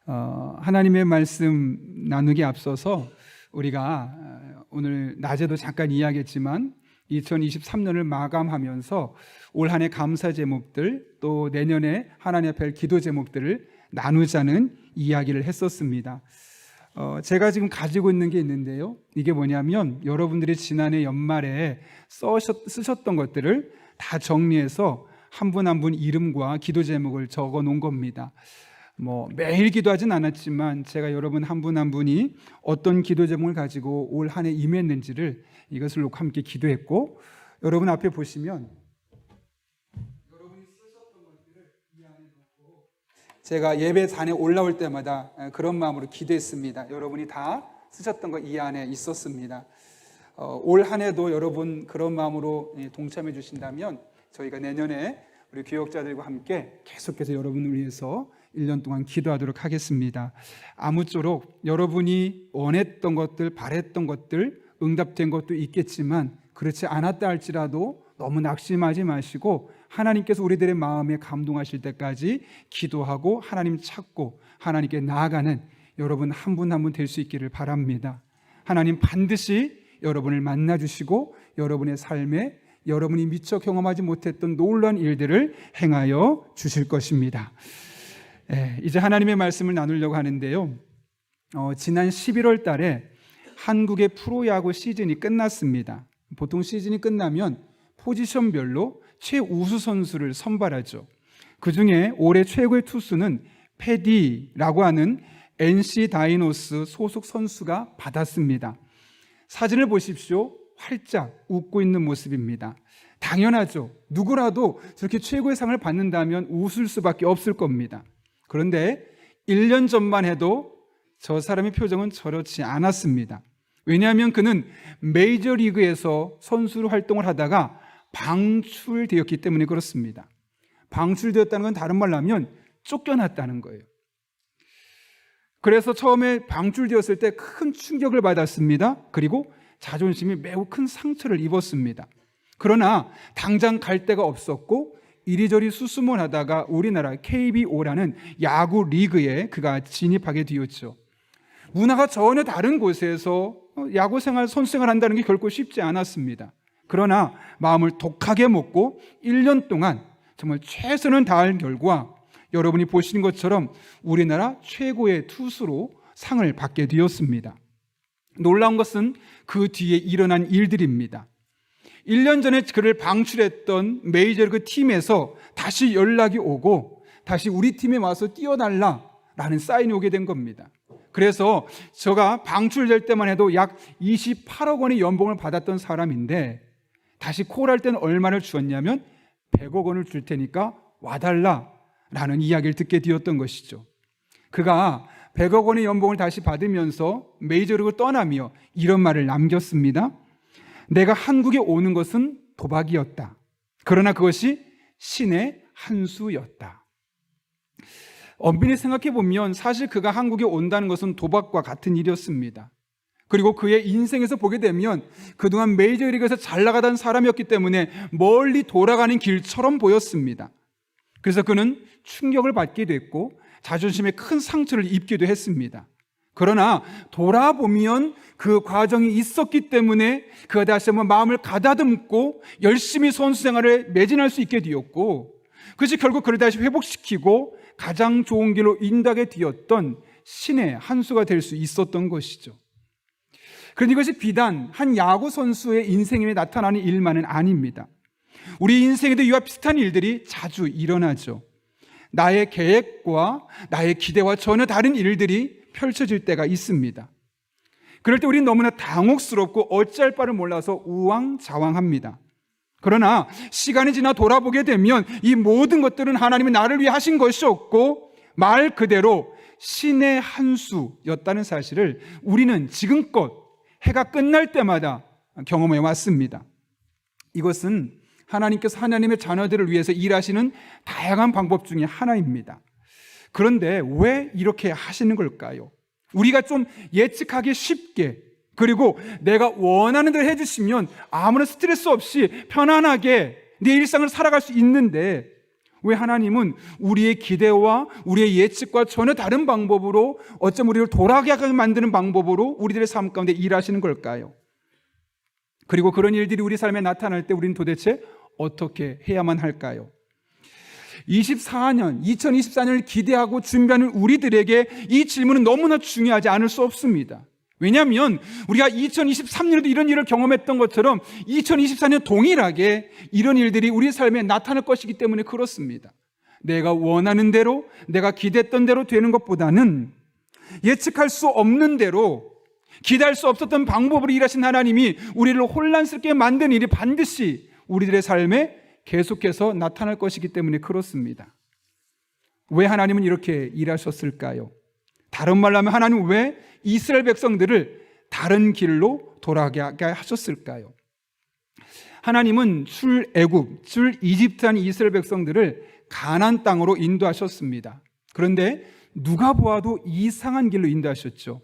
하나님의 말씀 나누기 앞서서 우리가 오늘 낮에도 잠깐 이야기했지만 2023년을 마감하면서 올 한 해 감사 제목들, 또 내년에 하나님 앞에 기도 제목들을 나누자는 이야기를 했었습니다. 제가 지금 가지고 있는 게 있는데요, 이게 뭐냐면 여러분들이 지난해 연말에 쓰셨던 것들을 다 정리해서 한 분 한 분 이름과 기도 제목을 적어 놓은 겁니다. 매일 기도하진 않았지만 제가 여러분 한 분 한 분이 어떤 기도 제목을 가지고 올 한 해 임했는지를 이것을 놓고 함께 기도했고, 여러분 앞에 보시면 여러분이 쓰셨던 것들을 이 안에 놓고 제가 예배단에 올라올 때마다 그런 마음으로 기도했습니다. 여러분이 다 쓰셨던 거 이 안에 있었습니다. 올 한 해도 여러분 그런 마음으로 동참해 주신다면 저희가 내년에 우리 교역자들과 함께 계속해서 여러분을 위해서 1년 동안 기도하도록 하겠습니다. 아무쪼록 여러분이 원했던 것들, 바랬던 것들, 응답된 것도 있겠지만 그렇지 않았다 할지라도 너무 낙심하지 마시고 하나님께서 우리들의 마음에 감동하실 때까지 기도하고 하나님 찾고 하나님께 나아가는 여러분 한 분 한 분 될 수 있기를 바랍니다. 하나님 반드시 여러분을 만나주시고 여러분의 삶에 여러분이 미처 경험하지 못했던 놀라운 일들을 행하여 주실 것입니다. 이제 하나님의 말씀을 나누려고 하는데요, 지난 11월 달에 한국의 프로야구 시즌이 끝났습니다. 보통 시즌이 끝나면 포지션별로 최우수 선수를 선발하죠. 그중에 올해 최고의 투수는 패디라고 하는 NC 다이노스 소속 선수가 받았습니다. 사진을 보십시오. 활짝 웃고 있는 모습입니다. 당연하죠. 누구라도 저렇게 최고의 상을 받는다면 웃을 수밖에 없을 겁니다. 그런데 1년 전만 해도 저 사람의 표정은 저렇지 않았습니다. 왜냐하면 그는 메이저리그에서 선수로 활동을 하다가 방출되었기 때문에 그렇습니다. 방출되었다는 건 다른 말로 하면 쫓겨났다는 거예요. 그래서 처음에 방출되었을 때 큰 충격을 받았습니다. 그리고 자존심이 매우 큰 상처를 입었습니다. 그러나 당장 갈 데가 없었고 이리저리 수수문하다가 우리나라 KBO라는 야구 리그에 그가 진입하게 되었죠. 문화가 전혀 다른 곳에서 야구 생활, 선수 생활 한다는 게 결코 쉽지 않았습니다. 그러나 마음을 독하게 먹고 1년 동안 정말 최선을 다한 결과 여러분이 보시는 것처럼 우리나라 최고의 투수로 상을 받게 되었습니다. 놀라운 것은 그 뒤에 일어난 일들입니다. 1년 전에 그를 방출했던 메이저리그 팀에서 다시 연락이 오고 다시 우리 팀에 와서 뛰어달라라는 사인이 오게 된 겁니다. 그래서 제가 방출될 때만 해도 약 28억 원의 연봉을 받았던 사람인데 다시 콜할 때는 얼마를 주었냐면 100억 원을 줄 테니까 와달라라는 이야기를 듣게 되었던 것이죠. 그가 100억 원의 연봉을 다시 받으면서 메이저리그를 떠나며 이런 말을 남겼습니다. 내가 한국에 오는 것은 도박이었다. 그러나 그것이 신의 한 수였다. 엄밀히 생각해보면 사실 그가 한국에 온다는 것은 도박과 같은 일이었습니다. 그리고 그의 인생에서 보게 되면 그동안 메이저리그에서 잘 나가던 사람이었기 때문에 멀리 돌아가는 길처럼 보였습니다. 그래서 그는 충격을 받게 됐고 자존심에 큰 상처를 입기도 했습니다. 그러나 돌아보면 그 과정이 있었기 때문에 그가 다시 한번 마음을 가다듬고 열심히 선수 생활을 매진할 수 있게 되었고, 그것이 결국 그를 다시 회복시키고 가장 좋은 길로 인도하게 되었던 신의 한 수가 될 수 있었던 것이죠. 그런데 이것이 비단 한 야구 선수의 인생에 나타나는 일만은 아닙니다. 우리 인생에도 이와 비슷한 일들이 자주 일어나죠. 나의 계획과 나의 기대와 전혀 다른 일들이 펼쳐질 때가 있습니다. 그럴 때 우리는 너무나 당혹스럽고 어찌할 바를 몰라서 우왕좌왕합니다. 그러나 시간이 지나 돌아보게 되면 이 모든 것들은 하나님이 나를 위해 하신 것이었고 말 그대로 신의 한 수였다는 사실을 우리는 지금껏 해가 끝날 때마다 경험해 왔습니다. 이것은 하나님께서 하나님의 자녀들을 위해서 일하시는 다양한 방법 중에 하나입니다. 그런데 왜 이렇게 하시는 걸까요? 우리가 좀 예측하기 쉽게, 그리고 내가 원하는 대로 해주시면 아무런 스트레스 없이 편안하게 내 일상을 살아갈 수 있는데 왜 하나님은 우리의 기대와 우리의 예측과 전혀 다른 방법으로, 어쩜 우리를 돌아가게 만드는 방법으로 우리들의 삶 가운데 일하시는 걸까요? 그리고 그런 일들이 우리 삶에 나타날 때 우리는 도대체 어떻게 해야만 할까요? 2024년을 기대하고 준비하는 우리들에게 이 질문은 너무나 중요하지 않을 수 없습니다. 왜냐하면 우리가 2023년에도 이런 일을 경험했던 것처럼 2024년 동일하게 이런 일들이 우리 삶에 나타날 것이기 때문에 그렇습니다. 내가 원하는 대로, 내가 기대했던 대로 되는 것보다는 예측할 수 없는 대로, 기대할 수 없었던 방법으로 일하신 하나님이 우리를 혼란스럽게 만든 일이 반드시 우리들의 삶에 계속해서 나타날 것이기 때문에 그렇습니다. 왜 하나님은 이렇게 일하셨을까요? 다른 말로 하면 하나님은 왜 이스라엘 백성들을 다른 길로 돌아가게 하셨을까요? 하나님은 출애굽, 출이집트한 이스라엘 백성들을 가나안 땅으로 인도하셨습니다. 그런데 누가 보아도 이상한 길로 인도하셨죠.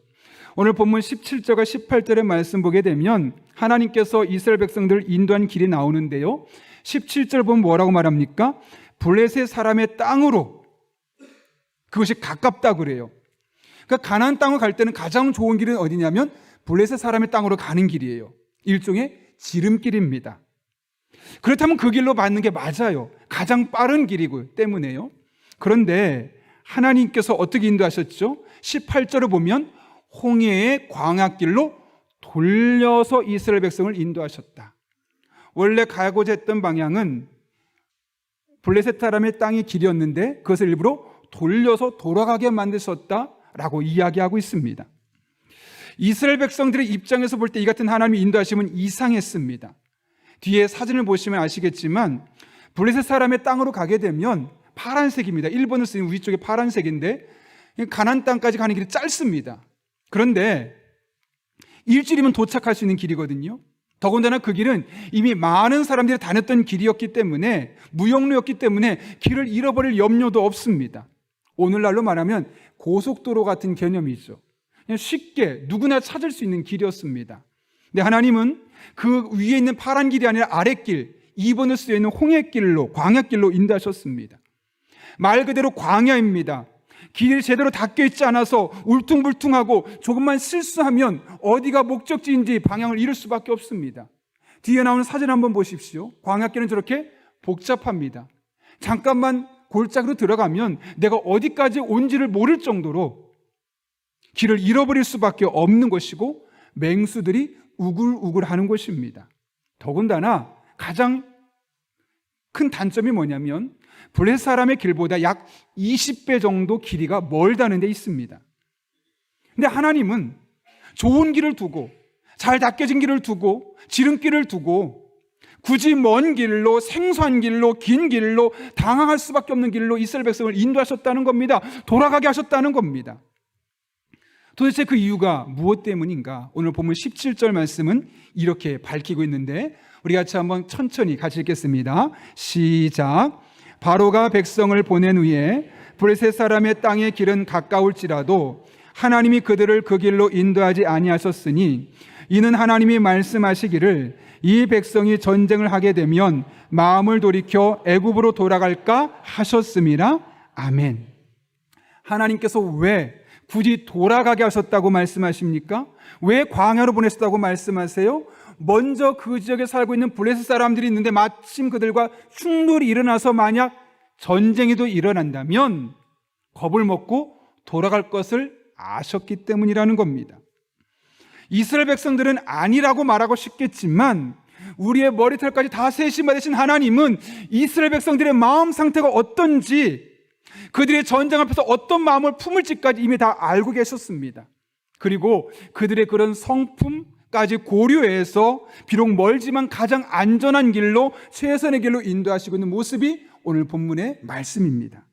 오늘 본문 17절과 18절의 말씀 보게 되면 하나님께서 이스라엘 백성들을 인도한 길이 나오는데요, 17절 보면 뭐라고 말합니까? 블레셋 사람의 땅으로, 그것이 가깝다고 그래요. 그러니까 가나안 땅을 갈 때는 가장 좋은 길은 어디냐면 블레셋 사람의 땅으로 가는 길이에요. 일종의 지름길입니다. 그렇다면 그 길로 맞는 게 맞아요. 가장 빠른 길이고 때문에요. 그런데 하나님께서 어떻게 인도하셨죠? 18절을 보면 홍해의 광야길로 돌려서 이스라엘 백성을 인도하셨다. 원래 가고자 했던 방향은 블레셋 사람의 땅의 길이었는데 그것을 일부러 돌려서 돌아가게 만드셨다라고 이야기하고 있습니다. 이스라엘 백성들의 입장에서 볼 때 이 같은 하나님의 인도하심은 이상했습니다. 뒤에 사진을 보시면 아시겠지만 블레셋 사람의 땅으로 가게 되면 파란색입니다. 1번을 쓰는 위쪽에 파란색인데 가나안 땅까지 가는 길이 짧습니다. 그런데 일주일이면 도착할 수 있는 길이거든요. 더군다나 그 길은 이미 많은 사람들이 다녔던 길이었기 때문에, 무역로였기 때문에 길을 잃어버릴 염려도 없습니다. 오늘날로 말하면 고속도로 같은 개념이죠. 그냥 쉽게 누구나 찾을 수 있는 길이었습니다. 근데 하나님은 그 위에 있는 파란 길이 아니라 아랫길, 2번을 쓰여 있는 홍해길로, 광야길로 인도하셨습니다. 말 그대로 광야입니다. 길이 제대로 닦여 있지 않아서 울퉁불퉁하고 조금만 실수하면 어디가 목적지인지 방향을 잃을 수밖에 없습니다. 뒤에 나오는 사진 한번 보십시오. 광야길은 저렇게 복잡합니다. 잠깐만 골짜기로 들어가면 내가 어디까지 온지를 모를 정도로 길을 잃어버릴 수밖에 없는 것이고 맹수들이 우글우글하는 것입니다. 더군다나 가장 큰 단점이 뭐냐면 블레셋 사람의 길보다 약 20배 정도 길이가 멀다는 데 있습니다. 근데 하나님은 좋은 길을 두고, 잘 닦여진 길을 두고, 지름길을 두고 굳이 먼 길로, 생소한 길로, 긴 길로, 당황할 수밖에 없는 길로 이스라엘 백성을 인도하셨다는 겁니다. 돌아가게 하셨다는 겁니다. 도대체 그 이유가 무엇 때문인가? 오늘 본문 17절 말씀은 이렇게 밝히고 있는데 우리 같이 한번 천천히 같이 읽겠습니다. 시작. 바로가 백성을 보낸 후에 블레셋 사람의 땅의 길은 가까울지라도 하나님이 그들을 그 길로 인도하지 아니하셨으니 이는 하나님이 말씀하시기를 이 백성이 전쟁을 하게 되면 마음을 돌이켜 애굽으로 돌아갈까 하셨음이라. 아멘. 하나님께서 왜 굳이 돌아가게 하셨다고 말씀하십니까? 왜 광야로 보냈다고 말씀하세요? 먼저 그 지역에 살고 있는 블레셋 사람들이 있는데 마침 그들과 충돌이 일어나서 만약 전쟁이도 일어난다면 겁을 먹고 돌아갈 것을 아셨기 때문이라는 겁니다. 이스라엘 백성들은 아니라고 말하고 싶겠지만 우리의 머리털까지 다 세심 받으신 하나님은 이스라엘 백성들의 마음 상태가 어떤지, 그들의 전쟁 앞에서 어떤 마음을 품을지까지 이미 다 알고 계셨습니다. 그리고 그들의 그런 성품까지 고려해서 비록 멀지만 가장 안전한 길로, 최선의 길로 인도하시고 있는 모습이 오늘 본문의 말씀입니다.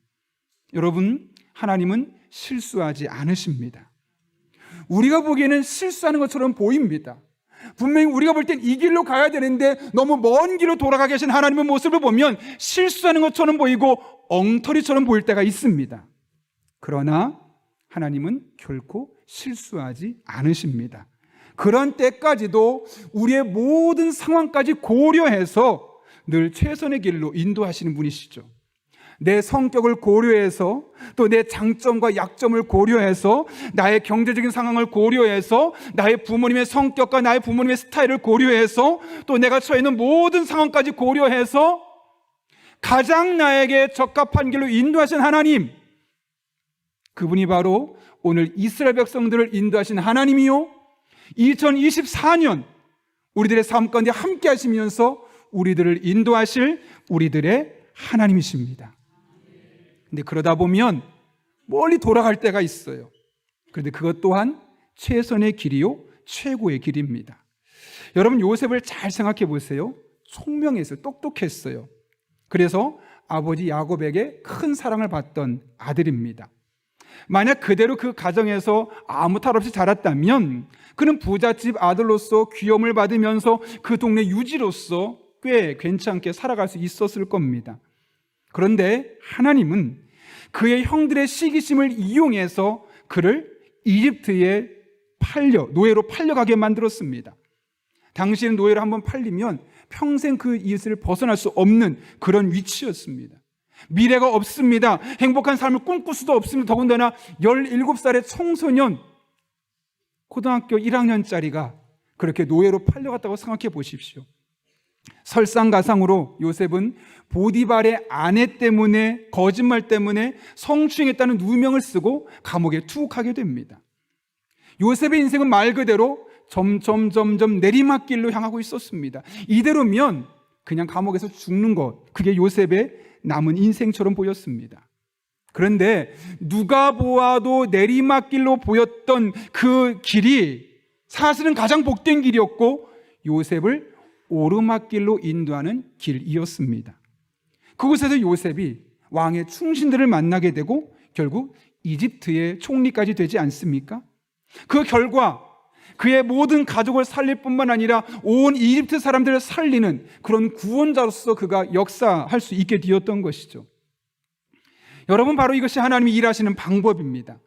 여러분, 하나님은 실수하지 않으십니다. 우리가 보기에는 실수하는 것처럼 보입니다. 분명히 우리가 볼 땐 이 길로 가야 되는데 너무 먼 길로 돌아가 계신 하나님의 모습을 보면 실수하는 것처럼 보이고 엉터리처럼 보일 때가 있습니다. 그러나 하나님은 결코 실수하지 않으십니다. 그런 때까지도 우리의 모든 상황까지 고려해서 늘 최선의 길로 인도하시는 분이시죠. 내 성격을 고려해서 또 내 장점과 약점을 고려해서 나의 경제적인 상황을 고려해서 나의 부모님의 성격과 나의 부모님의 스타일을 고려해서 또 내가 처해 있는 모든 상황까지 고려해서 가장 나에게 적합한 길로 인도하신 하나님, 그분이 바로 오늘 이스라엘 백성들을 인도하신 하나님이요 2024년 우리들의 삶 가운데 함께 하시면서 우리들을 인도하실 우리들의 하나님이십니다. 근데 그러다 보면 멀리 돌아갈 때가 있어요. 그런데 그것 또한 최선의 길이요 최고의 길입니다. 여러분, 요셉을 잘 생각해 보세요. 총명했어요. 똑똑했어요. 그래서 아버지 야곱에게 큰 사랑을 받던 아들입니다. 만약 그대로 그 가정에서 아무 탈 없이 자랐다면 그는 부잣집 아들로서 귀염을 받으면서 그 동네 유지로서 꽤 괜찮게 살아갈 수 있었을 겁니다. 그런데 하나님은 그의 형들의 시기심을 이용해서 그를 이집트에 노예로 팔려가게 만들었습니다. 당시에는 노예로 한번 팔리면 평생 그 이웃을 벗어날 수 없는 그런 위치였습니다. 미래가 없습니다. 행복한 삶을 꿈꿀 수도 없습니다. 더군다나 17살의 청소년, 고등학교 1학년짜리가 그렇게 노예로 팔려갔다고 생각해 보십시오. 설상가상으로 요셉은 보디발의 아내 때문에, 거짓말 때문에 성추행했다는 누명을 쓰고 감옥에 투옥하게 됩니다. 요셉의 인생은 말 그대로 점점 내리막길로 향하고 있었습니다. 이대로면 그냥 감옥에서 죽는 것, 그게 요셉의 남은 인생처럼 보였습니다. 그런데 누가 보아도 내리막길로 보였던 그 길이 사실은 가장 복된 길이었고 요셉을 오르막길로 인도하는 길이었습니다. 그곳에서 요셉이 왕의 충신들을 만나게 되고 결국 이집트의 총리까지 되지 않습니까? 그 결과 그의 모든 가족을 살릴 뿐만 아니라 온 이집트 사람들을 살리는 그런 구원자로서 그가 역사할 수 있게 되었던 것이죠. 여러분, 바로 이것이 하나님이 일하시는 방법입니다.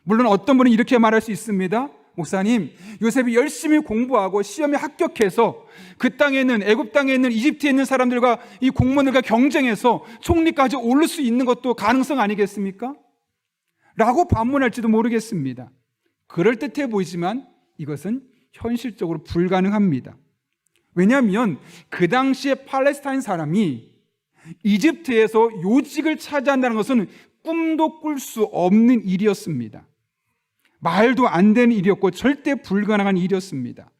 물론 어떤 분은 이렇게 말할 수 있습니다. 목사님, 요셉이 열심히 공부하고 시험에 합격해서 그 땅에 있는, 애굽 땅에 있는, 이집트에 있는 사람들과 이 공무원들과 경쟁해서 총리까지 오를 수 있는 것도 가능성 아니겠습니까? 라고 반문할지도 모르겠습니다. 그럴듯해 보이지만 이것은 현실적으로 불가능합니다. 왜냐하면 그 당시에 팔레스타인 사람이 이집트에서 요직을 차지한다는 것은 꿈도 꿀 수 없는 일이었습니다. 말도 안 되는 일이었고 절대 불가능한 일이었습니다.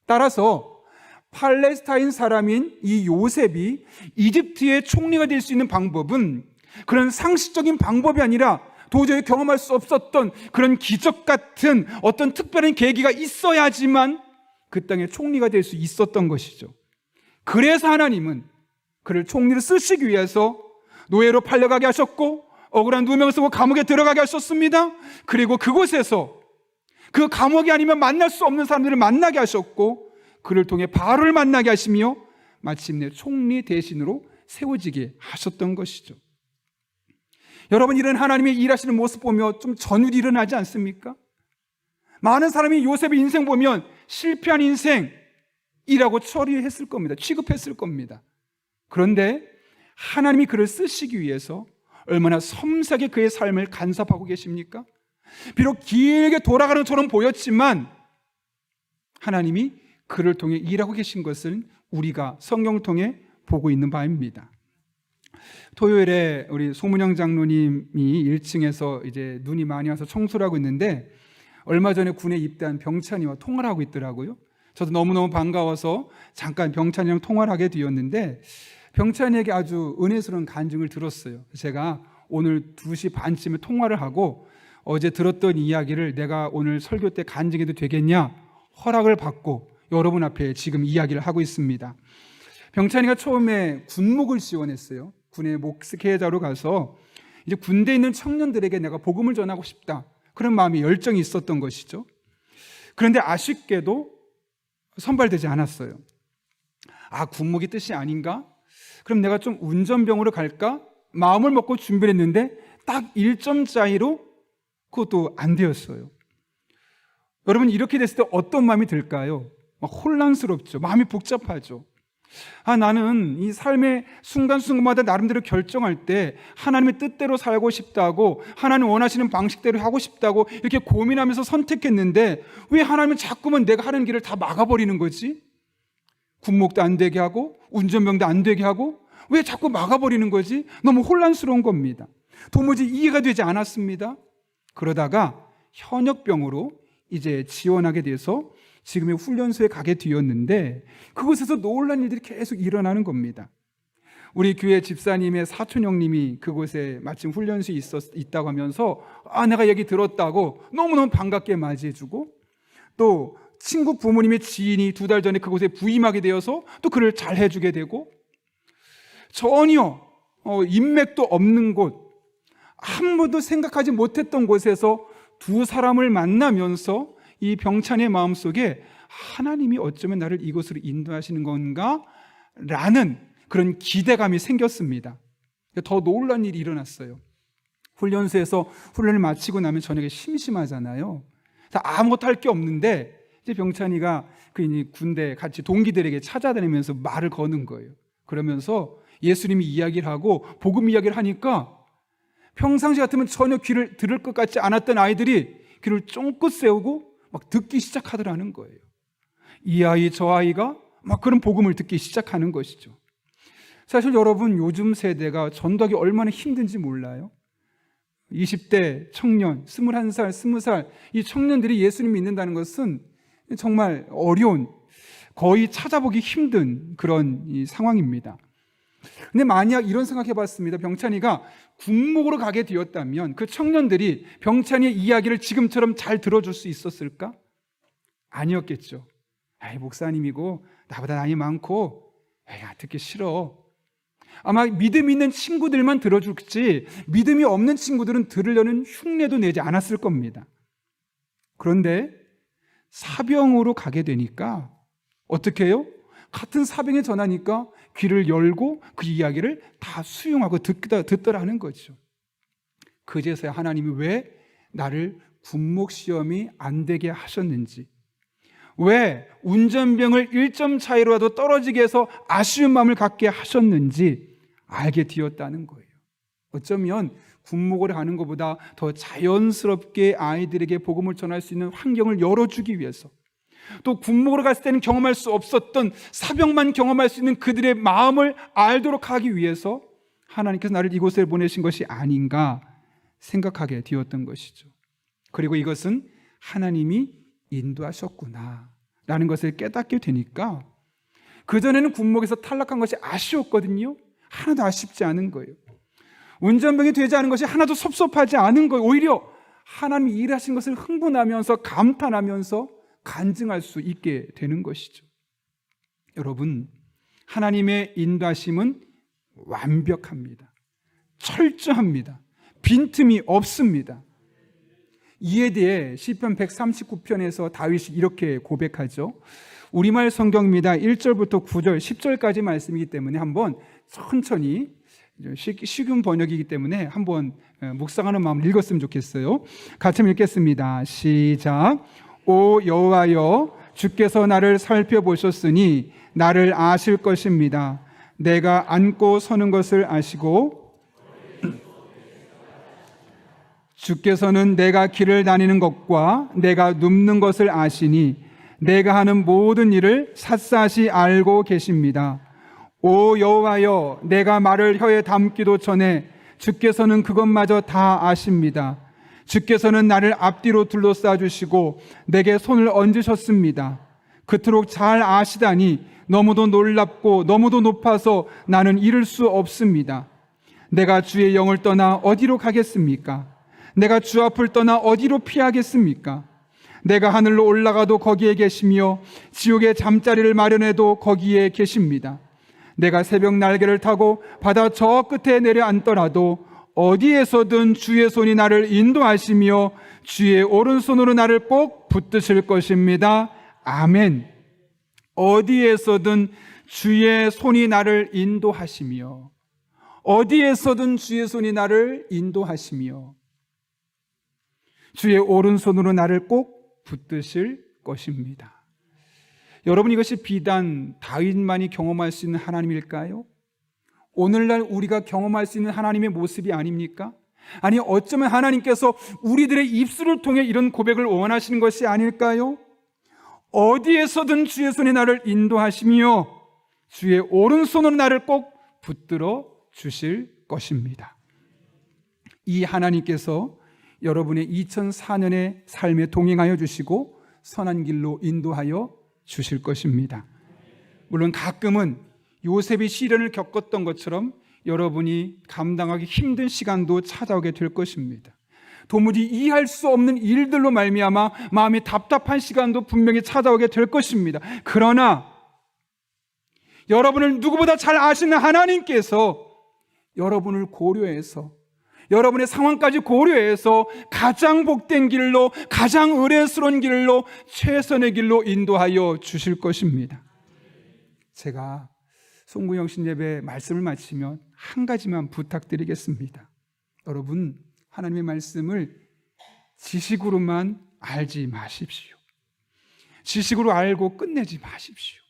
따라서 팔레스타인 사람인 이 요셉이 이집트의 총리가 될 수 있는 방법은 그런 상식적인 방법이 아니라 도저히 경험할 수 없었던 그런 기적 같은 어떤 특별한 계기가 있어야지만 그 땅의 총리가 될 수 있었던 것이죠. 그래서 하나님은 그를 총리로 쓰시기 위해서 노예로 팔려가게 하셨고 억울한 누명을 쓰고 감옥에 들어가게 하셨습니다. 그리고 그곳에서 그 감옥이 아니면 만날 수 없는 사람들을 만나게 하셨고 그를 통해 바로를 만나게 하시며 마침내 총리 대신으로 세워지게 하셨던 것이죠. 여러분, 이런 하나님의 일하시는 모습 보며 좀 전율이 일어나지 않습니까? 많은 사람이 요셉의 인생 보면 실패한 인생이라고 처리했을 겁니다. 취급했을 겁니다. 그런데 하나님이 그를 쓰시기 위해서 얼마나 섬세하게 그의 삶을 간섭하고 계십니까? 비록 길게 돌아가는 것처럼 보였지만 하나님이 그를 통해 일하고 계신 것을 우리가 성경을 통해 보고 있는 바입니다. 토요일에 우리 소문영 장로님이 1층에서 이제 눈이 많이 와서 청소를 하고 있는데 얼마 전에 군에 입대한 병찬이와 통화를 하고 있더라고요. 저도 너무너무 반가워서 잠깐 병찬이랑 통화를 하게 되었는데 병찬이에게 아주 은혜스러운 간증을 들었어요. 제가 오늘 2시 반쯤에 통화를 하고 어제 들었던 이야기를 내가 오늘 설교 때 간증해도 되겠냐 허락을 받고 여러분 앞에 지금 이야기를 하고 있습니다. 병찬이가 처음에 군목을 지원했어요. 군의 목회자로 가서 이제 군대에 있는 청년들에게 내가 복음을 전하고 싶다, 그런 마음이 열정이 있었던 것이죠. 그런데 아쉽게도 선발되지 않았어요. 군목이 뜻이 아닌가? 그럼 내가 좀 운전병으로 갈까? 마음을 먹고 준비를 했는데 딱 1점 차이로 그것도 안 되었어요. 여러분, 이렇게 됐을 때 어떤 마음이 들까요? 막 혼란스럽죠. 마음이 복잡하죠. 나는 이 삶의 순간순간마다 나름대로 결정할 때 하나님의 뜻대로 살고 싶다고, 하나님 원하시는 방식대로 하고 싶다고 이렇게 고민하면서 선택했는데 왜 하나님은 자꾸만 내가 하는 길을 다 막아버리는 거지? 군목도 안 되게 하고 운전병도 안 되게 하고 왜 자꾸 막아버리는 거지? 너무 혼란스러운 겁니다. 도무지 이해가 되지 않았습니다. 그러다가 현역병으로 이제 지원하게 돼서 지금의 훈련소에 가게 되었는데 그곳에서 놀라운 일들이 계속 일어나는 겁니다. 우리 교회 집사님의 사촌 형님이 그곳에 마침 훈련소에 있다고 하면서 내가 얘기 들었다고 너무너무 반갑게 맞이해주고, 또 친구 부모님의 지인이 2달 전에 그곳에 부임하게 되어서 또 그를 잘 해주게 되고, 전혀 인맥도 없는 곳, 한 번도 생각하지 못했던 곳에서 두 사람을 만나면서 이 병찬의 마음속에 하나님이 어쩌면 나를 이곳으로 인도하시는 건가? 라는 그런 기대감이 생겼습니다. 더 놀라운 일이 일어났어요. 훈련소에서 훈련을 마치고 나면 저녁에 심심하잖아요. 아무것도 할 게 없는데 이제 병찬이가 그 군대 같이 동기들에게 찾아다니면서 말을 거는 거예요. 그러면서 예수님이 이야기를 하고 복음 이야기를 하니까 평상시 같으면 전혀 귀를 들을 것 같지 않았던 아이들이 귀를 쫑긋 세우고 막 듣기 시작하더라는 거예요. 이 아이 저 아이가 막 그런 복음을 듣기 시작하는 것이죠. 사실 여러분, 요즘 세대가 전도하기 얼마나 힘든지 몰라요? 20대 청년, 21살, 20살 이 청년들이 예수님 믿는다는 것은 정말 어려운, 거의 찾아보기 힘든 그런 이 상황입니다. 근데 만약 이런 생각해 봤습니다. 병찬이가 군목으로 가게 되었다면 그 청년들이 병찬이의 이야기를 지금처럼 잘 들어줄 수 있었을까? 아니었겠죠. 목사님이고 나보다 나이 많고 듣기 싫어. 아마 믿음 있는 친구들만 들어줄지 믿음이 없는 친구들은 들으려는 흉내도 내지 않았을 겁니다. 그런데 사병으로 가게 되니까 어떻게 해요? 같은 사병에 전하니까 귀를 열고 그 이야기를 다 수용하고 듣더라는 거죠. 그제서야 하나님이 왜 나를 군목 시험이 안 되게 하셨는지, 왜 운전병을 1점 차이로라도 떨어지게 해서 아쉬운 마음을 갖게 하셨는지 알게 되었다는 거예요. 어쩌면 군목을 하는 것보다 더 자연스럽게 아이들에게 복음을 전할 수 있는 환경을 열어주기 위해서, 또 군목으로 갔을 때는 경험할 수 없었던 사병만 경험할 수 있는 그들의 마음을 알도록 하기 위해서 하나님께서 나를 이곳에 보내신 것이 아닌가 생각하게 되었던 것이죠. 그리고 이것은 하나님이 인도하셨구나 라는 것을 깨닫게 되니까, 그전에는 군목에서 탈락한 것이 아쉬웠거든요. 하나도 아쉽지 않은 거예요. 운전병이 되지 않은 것이 하나도 섭섭하지 않은 거예요. 오히려 하나님이 일하신 것을 흥분하면서 감탄하면서 간증할 수 있게 되는 것이죠. 여러분, 하나님의 인도하심은 완벽합니다. 철저합니다. 빈틈이 없습니다. 이에 대해 시편 139편에서 다윗이 이렇게 고백하죠. 우리말 성경입니다. 1절부터 9절, 10절까지 말씀이기 때문에 한번 천천히, 쉬운 번역이기 때문에 한번 묵상하는 마음을 읽었으면 좋겠어요. 같이 읽겠습니다. 시작. 오 여호와여, 주께서 나를 살펴보셨으니 나를 아실 것입니다. 내가 앉고 서는 것을 아시고 주께서는 내가 길을 다니는 것과 내가 눕는 것을 아시니 내가 하는 모든 일을 샅샅이 알고 계십니다. 오 여호와여, 내가 말을 혀에 담기도 전에 주께서는 그것마저 다 아십니다. 주께서는 나를 앞뒤로 둘러싸 주시고 내게 손을 얹으셨습니다. 그토록 잘 아시다니 너무도 놀랍고 너무도 높아서 나는 이룰 수 없습니다. 내가 주의 영을 떠나 어디로 가겠습니까? 내가 주 앞을 떠나 어디로 피하겠습니까? 내가 하늘로 올라가도 거기에 계시며 지옥의 잠자리를 마련해도 거기에 계십니다. 내가 새벽 날개를 타고 바다 저 끝에 내려앉더라도 어디에서든 주의 손이 나를 인도하시며 주의 오른손으로 나를 꼭 붙드실 것입니다. 아멘. 어디에서든 주의 손이 나를 인도하시며, 어디에서든 주의 손이 나를 인도하시며 주의 오른손으로 나를 꼭 붙드실 것입니다. 여러분, 이것이 비단 다윗만이 경험할 수 있는 하나님일까요? 오늘날 우리가 경험할 수 있는 하나님의 모습이 아닙니까? 아니, 어쩌면 하나님께서 우리들의 입술을 통해 이런 고백을 원하시는 것이 아닐까요? 어디에서든 주의 손이 나를 인도하시며 주의 오른손으로 나를 꼭 붙들어 주실 것입니다. 이 하나님께서 여러분의 2004년의 삶에 동행하여 주시고 선한 길로 인도하여 주실 것입니다. 물론 가끔은 요셉이 시련을 겪었던 것처럼 여러분이 감당하기 힘든 시간도 찾아오게 될 것입니다. 도무지 이해할 수 없는 일들로 말미암아 마음이 답답한 시간도 분명히 찾아오게 될 것입니다. 그러나 여러분을 누구보다 잘 아시는 하나님께서 여러분을 고려해서, 여러분의 상황까지 고려해서 가장 복된 길로, 가장 의뢰스러운 길로, 최선의 길로 인도하여 주실 것입니다. 제가 송구영신 예배 말씀을 마치면 한 가지만 부탁드리겠습니다. 여러분, 하나님의 말씀을 지식으로만 알지 마십시오. 지식으로 알고 끝내지 마십시오.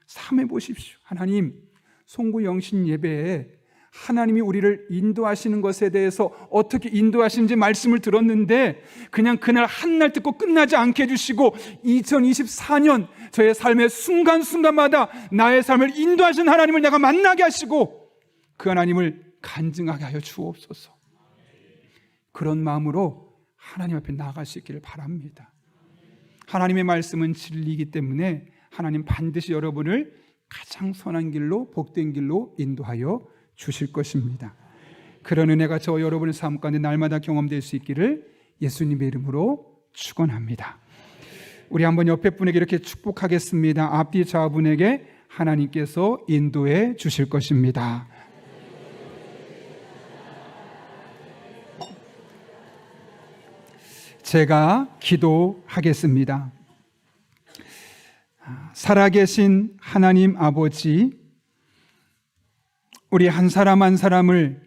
삼해 보십시오. 하나님, 송구영신 예배에 하나님이 우리를 인도하시는 것에 대해서 어떻게 인도하시는지 말씀을 들었는데 그냥 그날 한날 듣고 끝나지 않게 해주시고 2024년 저의 삶의 순간순간마다 나의 삶을 인도하시는 하나님을 내가 만나게 하시고 그 하나님을 간증하게 하여 주옵소서. 그런 마음으로 하나님 앞에 나아갈 수 있기를 바랍니다. 하나님의 말씀은 진리이기 때문에 하나님 반드시 여러분을 가장 선한 길로, 복된 길로 인도하여 주실 것입니다. 그런 은혜가 저 여러분의 삶 가운데 날마다 경험될 수 있기를 예수님의 이름으로 축원합니다. 우리 한번 옆에 분에게 이렇게 축복하겠습니다. 앞뒤 좌우분에게 하나님께서 인도해 주실 것입니다. 제가 기도하겠습니다. 살아계신 하나님 아버지, 우리 한 사람 한 사람을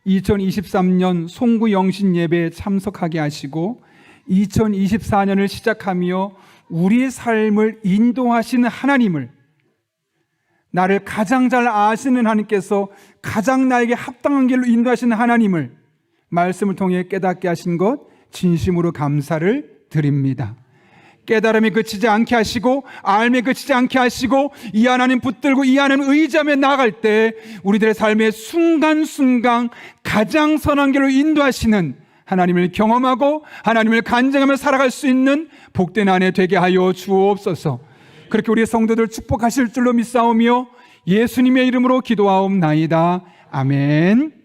2023년 송구영신 예배에 참석하게 하시고 2024년을 시작하며 우리의 삶을 인도하시는 하나님을, 나를 가장 잘 아시는 하나님께서 가장 나에게 합당한 길로 인도하시는 하나님을 말씀을 통해 깨닫게 하신 것 진심으로 감사를 드립니다. 깨달음이 그치지 않게 하시고 알미 그치지 않게 하시고 이 하나님 붙들고 이 하나님 의지하며 나아갈 때 우리들의 삶의 순간순간 가장 선한 길로 인도하시는 하나님을 경험하고 하나님을 간증하며 살아갈 수 있는 복된 한 해 되게 하여 주옵소서. 그렇게 우리 성도들 축복하실 줄로 믿사오며 예수님의 이름으로 기도하옵나이다. 아멘.